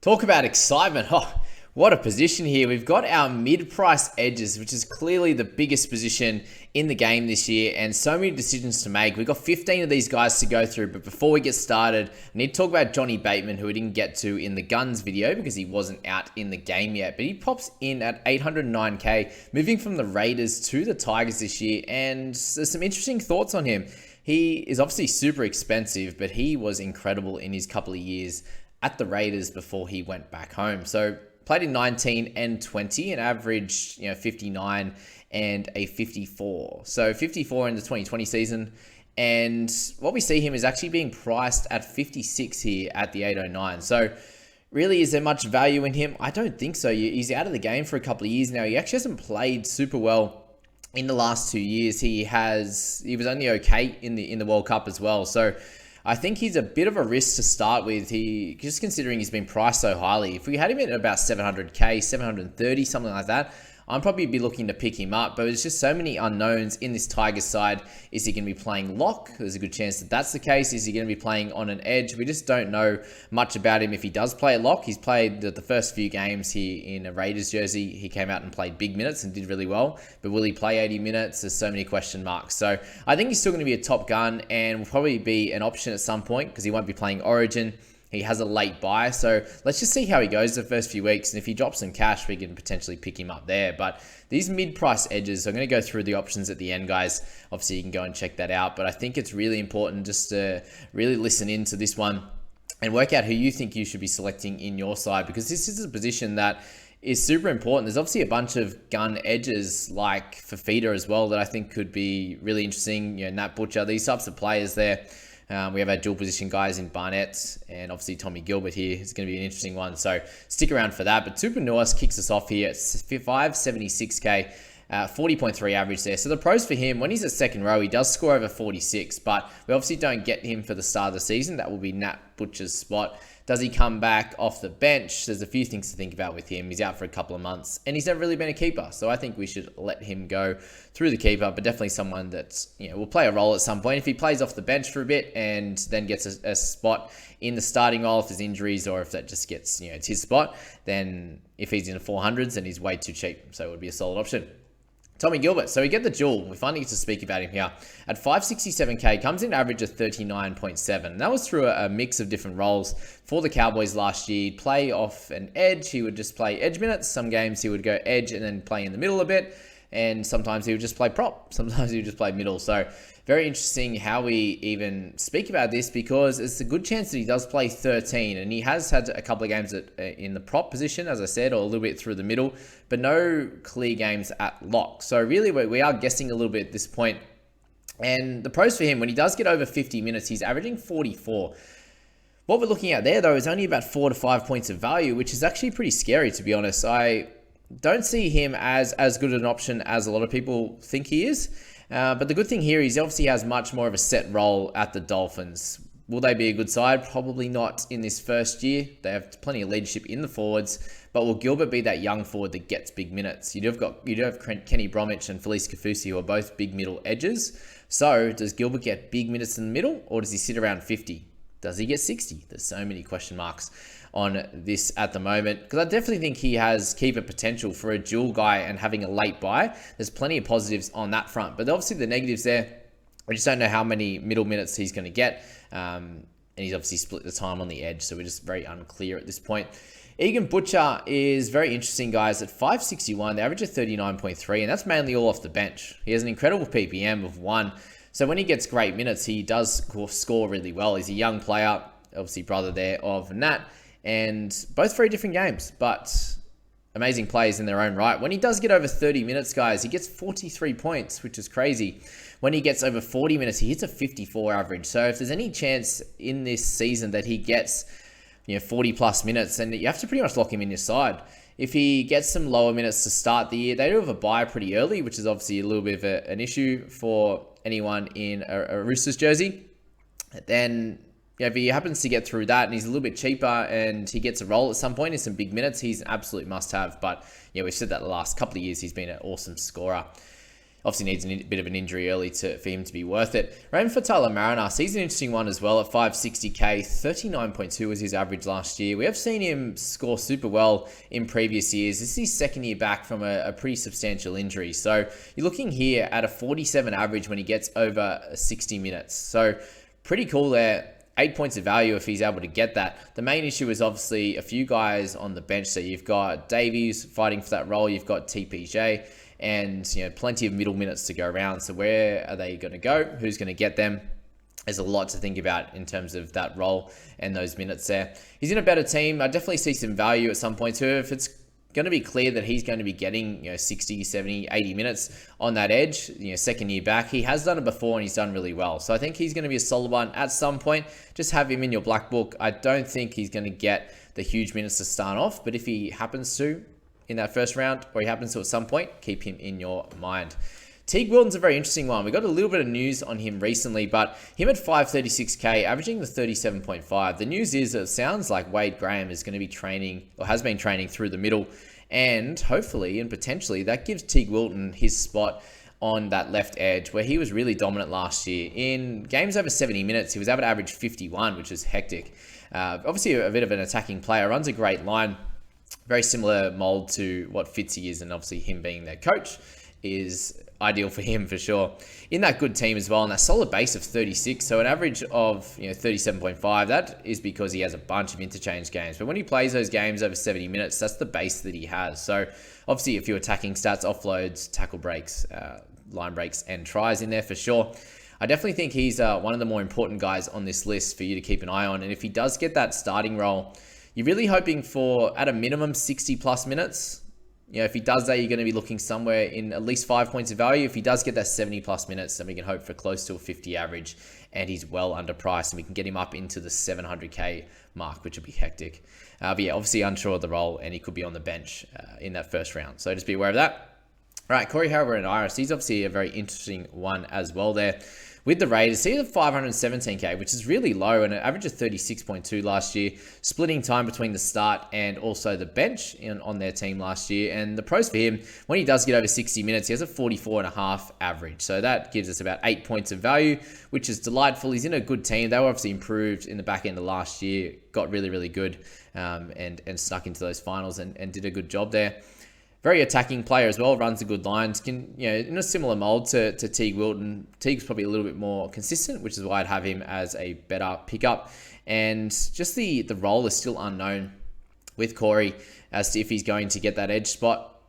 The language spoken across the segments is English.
Talk about excitement. Oh, what a position here. We've got our mid-price edges, which is clearly the biggest position in the game this year, and so many decisions to make. We've got 15 of these guys to go through, but before we get started, I need to talk about Johnny Bateman, who we didn't get to in the guns video because he wasn't out in the game yet, but he pops in at 809k, moving from the Raiders to the Tigers this year, and there's some interesting thoughts on him. He is obviously super expensive, but he was incredible in his couple of years at the Raiders before he went back home. So played in 19 and 20, an average, 59 and a 54. So 54 in the 2020 season. And what we see him is actually being priced at 56 here at the 809. So really, is there much value in him? I don't think so. He's out of the game for a couple of years now. He actually hasn't played super well in the last 2 years. He was only okay in the World Cup as well. So I think he's a bit of a risk to start with. Just considering he's been priced so highly. If we had him at about 700k, 730, something like that, I'd probably be looking to pick him up. But there's just so many unknowns in this Tigers side. Is he going to be playing lock? There's a good chance that that's the case. Is he going to be playing on an edge? We just don't know much about him if he does play at lock. He's played the first few games here in a Raiders jersey. He came out and played big minutes and did really well. But will he play 80 minutes? There's so many question marks. So I think he's still going to be a top gun and will probably be an option at some point because he won't be playing Origin. He has a late buy, so let's just see how he goes the first few weeks. And if he drops some cash, we can potentially pick him up there. But these mid-price edges, I'm going to go through the options at the end, guys. Obviously, you can go and check that out. But I think it's really important just to really listen into this one and work out who you think you should be selecting in your side, because this is a position that is super important. There's obviously a bunch of gun edges like Fafita as well that I think could be really interesting. Nat Butcher, these types of players there. We have our dual position guys in Barnett and obviously Tommy Gilbert here. It's going to be an interesting one. So stick around for that. But Tupanuas kicks us off here at 576k, 40.3 average there. So the pros for him, when he's at second row, he does score over 46, but we obviously don't get him for the start of the season. That will be Nat Butcher's spot. Does he come back off the bench? There's a few things to think about with him. He's out for a couple of months and he's never really been a keeper. So I think we should let him go through the keeper, but definitely someone that's, will play a role at some point. If he plays off the bench for a bit and then gets a spot in the starting role, if there's injuries or if that just gets, it's his spot, then if he's in the 400s, then he's way too cheap. So it would be a solid option. Tommy Gilbert. So we get the duel. We finally get to speak about him here. At 567k, comes in average of 39.7. And that was through a mix of different roles for the Cowboys last year. He'd play off an edge. He would just play edge minutes. Some games he would go edge and then play in the middle a bit. And sometimes he would just play prop. Sometimes he would just play middle. So very interesting how we even speak about this, because it's a good chance that he does play 13. And he has had a couple of games in the prop position, as I said, or a little bit through the middle, but no clear games at lock. So really we are guessing a little bit at this point. And the pros for him, when he does get over 50 minutes, he's averaging 44. What we're looking at there, though, is only about 4 to 5 points of value, which is actually pretty scary, to be honest. I don't see him as good an option as a lot of people think he is. But the good thing here is he obviously has much more of a set role at the Dolphins. Will they be a good side? Probably not in this first year. They have plenty of leadership in the forwards. But will Gilbert be that young forward that gets big minutes? You do have Kenny Bromwich and Felice Kafusi, who are both big middle edges. So does Gilbert get big minutes in the middle, or does he sit around 50? Does he get 60? There's so many question marks on this at the moment, because I definitely think he has keeper potential for a dual guy and having a late buy. There's plenty of positives on that front, but obviously the negatives there, we just don't know how many middle minutes he's going to get. And he's obviously split the time on the edge, so we're just very unclear at this point. Egan Butcher is very interesting, guys. At 561, the average of 39.3, and that's mainly all off the bench. He has an incredible PPM of 1. So when he gets great minutes, he does score really well. He's a young player, obviously brother there of Nat, and both very different games, but amazing plays in their own right. When he does get over 30 minutes, guys, he gets 43 points, which is crazy. When he gets over 40 minutes, he hits a 54 average. So if there's any chance in this season that he gets 40 plus minutes, then you have to pretty much lock him in your side. If he gets some lower minutes to start the year, they do have a bye pretty early, which is obviously a little bit of an issue for anyone in a Roosters jersey. Then if he happens to get through that and he's a little bit cheaper and he gets a role at some point in some big minutes, he's an absolute must-have. But we've said that the last couple of years he's been an awesome scorer. Obviously needs a bit of an injury early for him to be worth it. Raymond for Tyler Marinas, he's an interesting one as well at 560k. 39.2 was his average last year. We have seen him score super well in previous years. This is his second year back from a pretty substantial injury. So you're looking here at a 47 average when he gets over 60 minutes. So pretty cool there. 8 points of value if he's able to get that. The main issue is obviously a few guys on the bench. So you've got Davies fighting for that role. You've got TPJ. And plenty of middle minutes to go around. So where are they going to go? Who's going to get them? There's a lot to think about in terms of that role and those minutes there. He's in a better team. I definitely see some value at some point too. If it's going to be clear that he's going to be getting 60, 70, 80 minutes on that edge, second year back, he has done it before and he's done really well. So I think he's going to be a solid one at some point. Just have him in your black book. I don't think he's going to get the huge minutes to start off, but if he happens to, in that first round, or he happens to at some point, keep him in your mind. Teague Wilton's a very interesting one. We got a little bit of news on him recently, but him at 536k, averaging the 37.5. The news is that it sounds like Wade Graham is going to be training, or has been training through the middle, and hopefully and potentially that gives Teague Wilton his spot on that left edge where he was really dominant last year. In games over 70 minutes, he was able to average 51, which is hectic. Obviously a bit of an attacking player, runs a great line. Very similar mold to what Fitzy is, and obviously him being their coach is ideal for him for sure. In that good team as well, and that solid base of 36, so an average of 37.5, that is because he has a bunch of interchange games. But when he plays those games over 70 minutes, that's the base that he has. So obviously a few attacking stats, offloads, tackle breaks, line breaks, and tries in there for sure. I definitely think he's one of the more important guys on this list for you to keep an eye on. And if he does get that starting role, you're really hoping for, at a minimum, 60 plus minutes. If he does that, you're going to be looking somewhere in at least 5 points of value. If he does get that 70 plus minutes, then we can hope for close to a 50 average, and he's well underpriced, and we can get him up into the 700k mark, which would be hectic. But yeah, obviously unsure of the role, and he could be on the bench in that first round. So just be aware of that. All right, Corey Harbour and Iris, he's obviously a very interesting one as well there. With the Raiders, he's at 517k, which is really low, and an average of 36.2 last year, splitting time between the start and also the bench on their team last year. And the pros for him, when he does get over 60 minutes, he has a 44.5 average. So that gives us about 8 points of value, which is delightful. He's in a good team. They were obviously improved in the back end of last year, got really, really good, and snuck into those finals and did a good job there. Very attacking player as well, runs a good lines, can, in a similar mold to Teague Wilton. Teague's probably a little bit more consistent, which is why I'd have him as a better pickup. And just the role is still unknown with Corey as to if he's going to get that edge spot.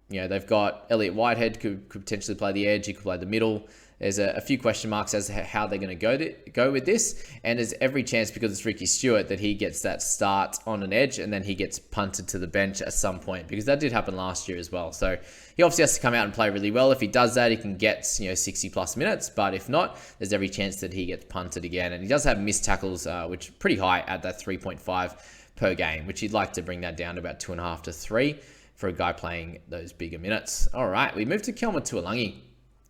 They've got Elliot Whitehead could potentially play the edge, he could play the middle. There's a few question marks as to how they're going to go with this. And there's every chance, because it's Ricky Stewart, that he gets that start on an edge and then he gets punted to the bench at some point, because that did happen last year as well. So he obviously has to come out and play really well. If he does that, he can get 60 plus minutes. But if not, there's every chance that he gets punted again. And he does have missed tackles, which are pretty high at that 3.5 per game, which you'd like to bring that down to about 2.5 to 3 for a guy playing those bigger minutes. All right, we move to Kelma Tuolangi.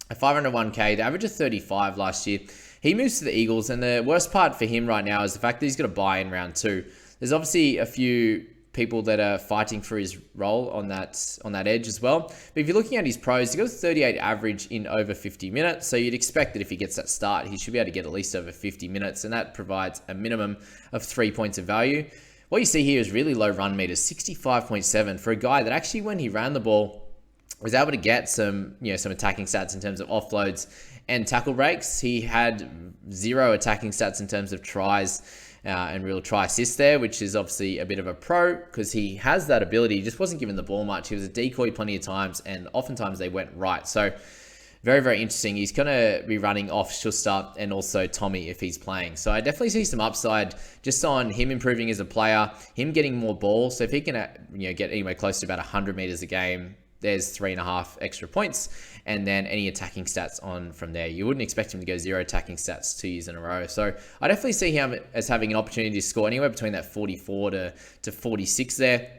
At 501k, the average of 35 last year. He moves to the Eagles, and the worst part for him right now is the fact that he's got to buy in round 2. There's obviously a few people that are fighting for his role on that edge as well. But if you're looking at his pros, he's got a 38 average in over 50 minutes. So you'd expect that if he gets that start, he should be able to get at least over 50 minutes, and that provides a minimum of 3 points of value. What you see here is really low run meters, 65.7 for a guy that actually, when he ran the ball, was able to get some attacking stats in terms of offloads and tackle breaks. He had 0 attacking stats in terms of tries and real try assists there, which is obviously a bit of a pro because he has that ability. He just wasn't given the ball much. He was a decoy plenty of times, and oftentimes they went right. So very, very interesting. He's going to be running off Schuster and also Tommy if he's playing. So I definitely see some upside just on him improving as a player, him getting more ball. So if he can get anywhere close to about 100 meters a game, there's 3.5 extra points, and then any attacking stats on from there. You wouldn't expect him to go 0 attacking stats 2 years in a row. So I definitely see him as having an opportunity to score anywhere between that 44 to 46 there.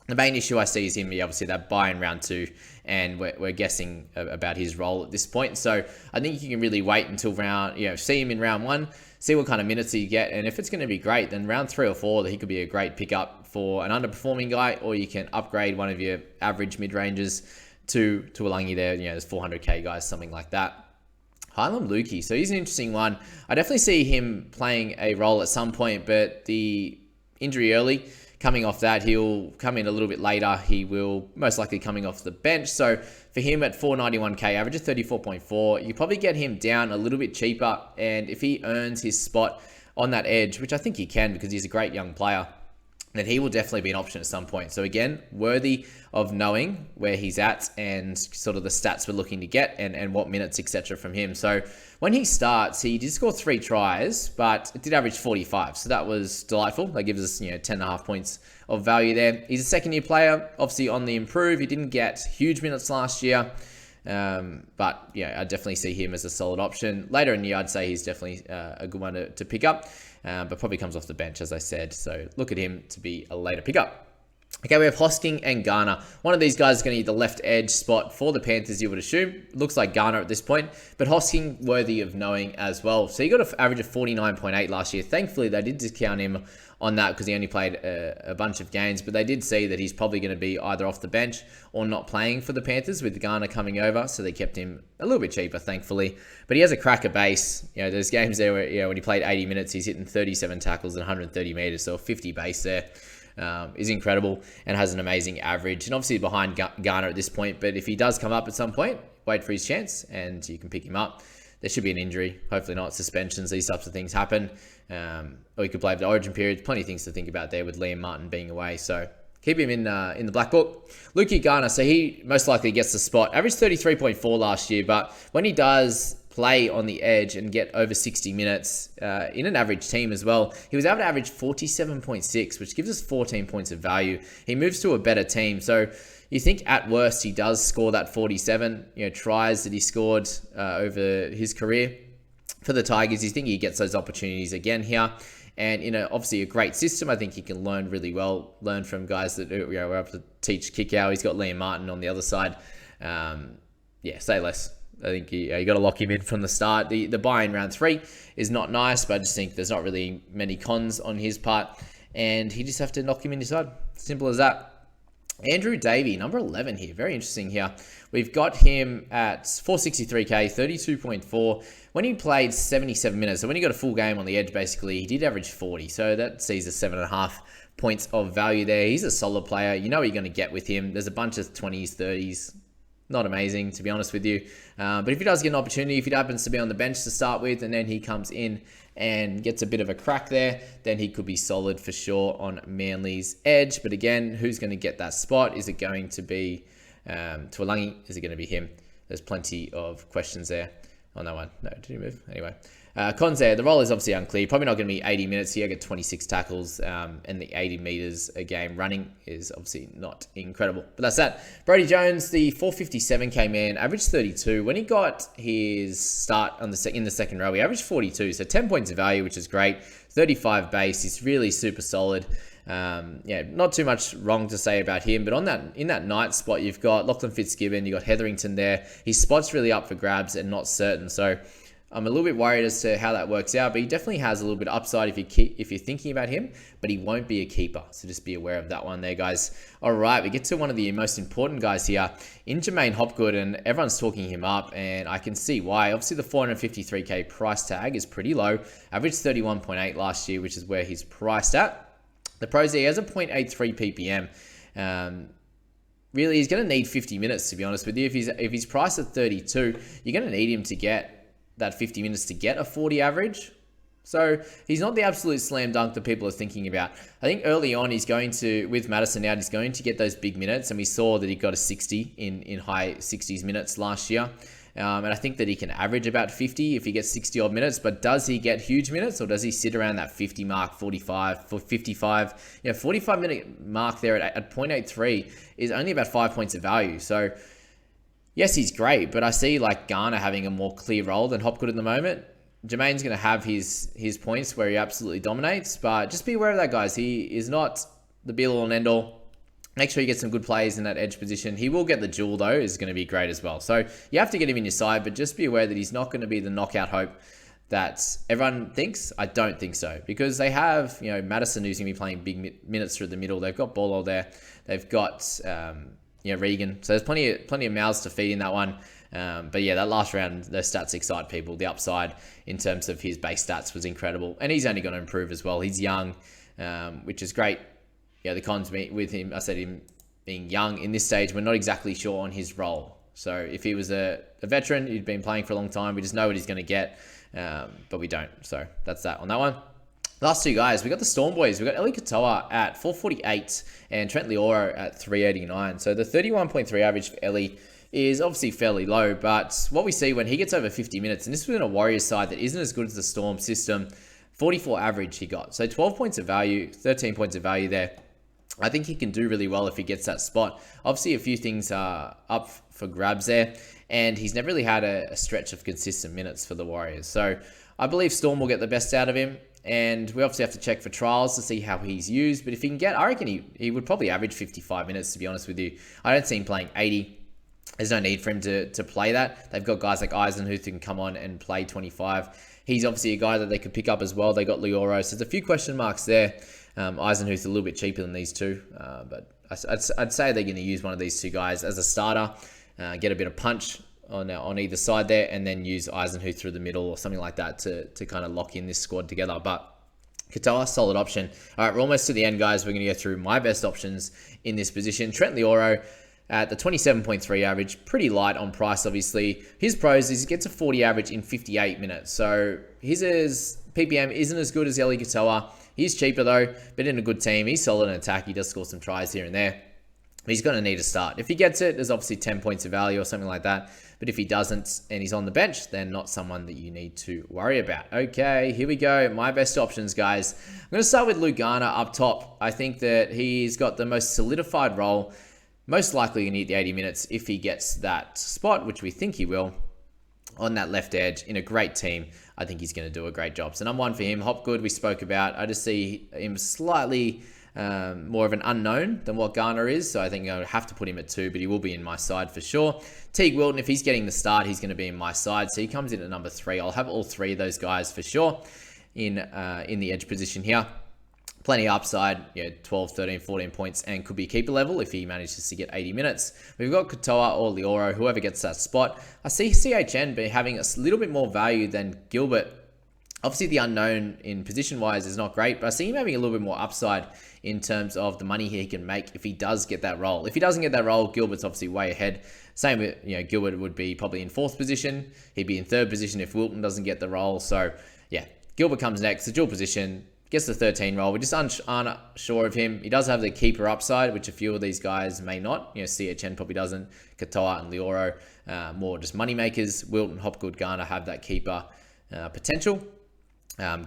The main issue I see is him, obviously, that buy in round 2, and we're guessing about his role at this point. So I think you can really wait until see him in round 1, see what kind of minutes he get, and if it's going to be great, then round 3 or 4, that he could be a great pickup for an underperforming guy, or you can upgrade one of your average mid-rangers to Alangi there. There's 400k guys, something like that. Harlem Lukey. So he's an interesting one. I definitely see him playing a role at some point, but the injury early, coming off that, he'll come in a little bit later. He will most likely coming off the bench. So for him at 491k, average of 34.4, you probably get him down a little bit cheaper. And if he earns his spot on that edge, which I think he can because he's a great young player, then he will definitely be an option at some point. So again, worthy of knowing where he's at and sort of the stats we're looking to get and what minutes, etc. from him. So when he starts, he did score 3 tries, but it did average 45. So that was delightful. That gives us 10.5 points of value there. He's a second-year player, obviously on the improve. He didn't get huge minutes last year. But I definitely see him as a solid option. Later in the year, I'd say he's definitely a good one to pick up, but probably comes off the bench, as I said. So look at him to be a later pickup. Okay, we have Hosking and Garner. One of these guys is going to need the left edge spot for the Panthers, you would assume. Looks like Garner at this point, but Hosking worthy of knowing as well. So he got an average of 49.8 last year. Thankfully, they did discount him on that because he only played a bunch of games, but they did see that he's probably going to be either off the bench or not playing for the Panthers with Garner coming over, so they kept him a little bit cheaper, thankfully. But he has a cracker base. There's games there where when he played 80 minutes, he's hitting 37 tackles and 130 meters, so a 50 base there. Is incredible and has an amazing average, and obviously behind Garner at this point, but if he does come up at some point, wait for his chance and you can pick him up. There should be an injury, hopefully not suspensions, these types of things happen, or he could play the origin period. Plenty of things to think about there with Liam Martin being away, so keep him in the black book. Lukey Garner, so he most likely gets the spot. Averaged 33.4 last year, but when he does play on the edge and get over 60 minutes in an average team as well, he was able to average 47.6, which gives us 14 points of value. He moves to a better team, so you think at worst he does score that 47 tries that he scored over his career for the Tigers. You think he gets those opportunities again here, and obviously a great system. I think he can learn really well, learn from guys that were able to teach kick out. He's got Liam Martin on the other side. Say less. I think you got to lock him in from the start. The buy in round 3 is not nice, but I just think there's not really many cons on his part, and he just have to knock him in his side. Simple as that. Andrew Davey, number 11 here. Very interesting here. We've got him at 463k, 32.4. When he played 77 minutes, so when he got a full game on the edge, basically, he did average 40. So that sees a 7.5 points of value there. He's a solid player. You know what you're going to get with him. There's a bunch of 20s, 30s. Not amazing, to be honest with you. But if he does get an opportunity, if he happens to be on the bench to start with, and then he comes in and gets a bit of a crack there, then he could be solid for sure on Manly's edge. But again, who's going to get that spot? Is it going to be Tuolangi? Is it going to be him? There's plenty of questions there on that one. No, did he move? Anyway. Cons there, the role is obviously unclear. Probably not going to be 80 minutes here. I get 26 tackles, and the 80 meters a game running is obviously not incredible. But that's that. Brodie Jones, the 457k man, averaged 32. When he got his start in the second row, he averaged 42. So 10 points of value, which is great. 35 base. He's really super solid. Not too much wrong to say about him, but in that night spot, you've got Lachlan Fitzgibbon, you've got Hetherington there. His spot's really up for grabs and not certain. So I'm a little bit worried as to how that works out, but he definitely has a little bit of upside if you're thinking about him, but he won't be a keeper. So just be aware of that one there, guys. All right, we get to one of the most important guys here in Jermaine Hopgood, and everyone's talking him up, and I can see why. Obviously, the 453k price tag is pretty low. Averaged 31.8 last year, which is where he's priced at. The pros there, he has a 0.83 ppm. Really, he's going to need 50 minutes, to be honest with you. If he's priced at 32, you're going to need him to get that 50 minutes to get a 40 average. So he's not the absolute slam dunk that people are thinking about. I think early on he's going to, with Madison out, he's going to get those big minutes, and we saw that he got a 60 in high 60s minutes last year. And I think that he can average about 50 if he gets 60 odd minutes, but does he get huge minutes, or does he sit around that 50 mark, 45, 55? 45 minute mark there at 0.83 is only about 5 points of value. So yes, he's great, but I see like Garner having a more clear role than Hopgood at the moment. Jermaine's going to have his points where he absolutely dominates, but just be aware of that, guys. He is not the be-all and end-all. Make sure you get some good plays in that edge position. He will get the duel, though, is going to be great as well. So you have to get him in your side, but just be aware that he's not going to be the knockout hope that everyone thinks. I don't think so, because they have, Madison who's going to be playing big minutes through the middle. They've got Bolo there. They've got Regan. So there's plenty of mouths to feed in that one. But yeah, that last round, those stats excite people. The upside in terms of his base stats was incredible. And he's only going to improve as well. He's young, which is great. Yeah, the cons with him, I said him being young in this stage, we're not exactly sure on his role. So if he was a veteran, he'd been playing for a long time, we just know what he's going to get, but we don't. So that's that on that one. Last two guys, we got the Storm boys. We got Eli Katoa at 448 and Trent Leoro at 389. So the 31.3 average for Eli is obviously fairly low, but what we see when he gets over 50 minutes, and this was in a Warriors side that isn't as good as the Storm system, 44 average he got. So 12 points of value, 13 points of value there. I think he can do really well if he gets that spot. Obviously, a few things are up for grabs there, and he's never really had a stretch of consistent minutes for the Warriors. So I believe Storm will get the best out of him, and we obviously have to check for trials to see how he's used. But if he can get, I reckon he would probably average 55 minutes, to be honest with you. I don't see him playing 80. There's no need for him to play that. They've got guys like Eisenhuth who can come on and play 25. He's obviously a guy that they could pick up as well. They got Leoro, so there's a few question marks there. Eisenhuth's a little bit cheaper than these two, but I'd say they're going to use one of these two guys as a starter, get a bit of punch on either side there, and then use Eisenhuth through the middle or something like that to kind of lock in this squad together. But Katoa, solid option. All right, we're almost to the end, guys. We're going to go through my best options in this position. Trent Leoro at the 27.3 average, pretty light on price, obviously. His pros is he gets a 40 average in 58 minutes. So his PPM isn't as good as Eli Katoa. He's cheaper though, but in a good team. He's solid in attack. He does score some tries here and there. But he's going to need a start. If he gets it, there's obviously 10 points of value or something like that. But if he doesn't and he's on the bench, then not someone that you need to worry about. Okay, here we go. My best options, guys. I'm going to start with Luke Garner up top. I think that he's got the most solidified role. Most likely going to need the 80 minutes if he gets that spot, which we think he will, on that left edge in a great team. I think he's going to do a great job. So number one for him, Hopgood, we spoke about. I just see him slightly more of an unknown than what Garner is. So I think I have to put him at 2, but he will be in my side for sure. Teague Wilton, if he's getting the start, he's going to be in my side. So he comes in at number 3. I'll have all 3 of those guys for sure in the edge position here. Plenty of upside, 12, 13, 14 points, and could be keeper level if he manages to get 80 minutes. We've got Katoa or Leoro, whoever gets that spot. I see CHN be having a little bit more value than Gilbert. Obviously, the unknown in position-wise is not great, but I see him having a little bit more upside in terms of the money he can make if he does get that role. If he doesn't get that role, Gilbert's obviously way ahead. Same with, Gilbert would be probably in 4th position. He'd be in 3rd position if Wilton doesn't get the role. So, yeah, Gilbert comes next, the dual position. Gets the 13 role. We're just aren't sure of him. He does have the keeper upside, which a few of these guys may not. CHN probably doesn't. Katoa and Leoro, more just money makers. Wilton, Hopgood, Garner have that keeper potential.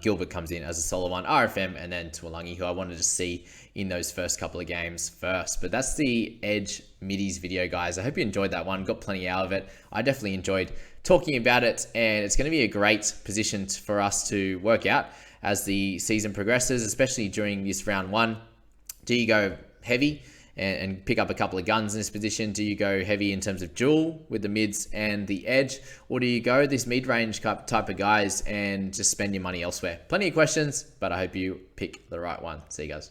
Gilbert comes in as a solo one. RFM and then Tuolangi, who I wanted to see in those first couple of games first. But that's the Edge Middies video, guys. I hope you enjoyed that one. Got plenty out of it. I definitely enjoyed talking about it, and it's going to be a great position for us to work out as the season progresses, especially during this round 1. Do you go heavy and pick up a couple of guns in this position? Do you go heavy in terms of dual with the mids and the edge? Or do you go this mid-range type of guys and just spend your money elsewhere? Plenty of questions, but I hope you pick the right one. See you guys.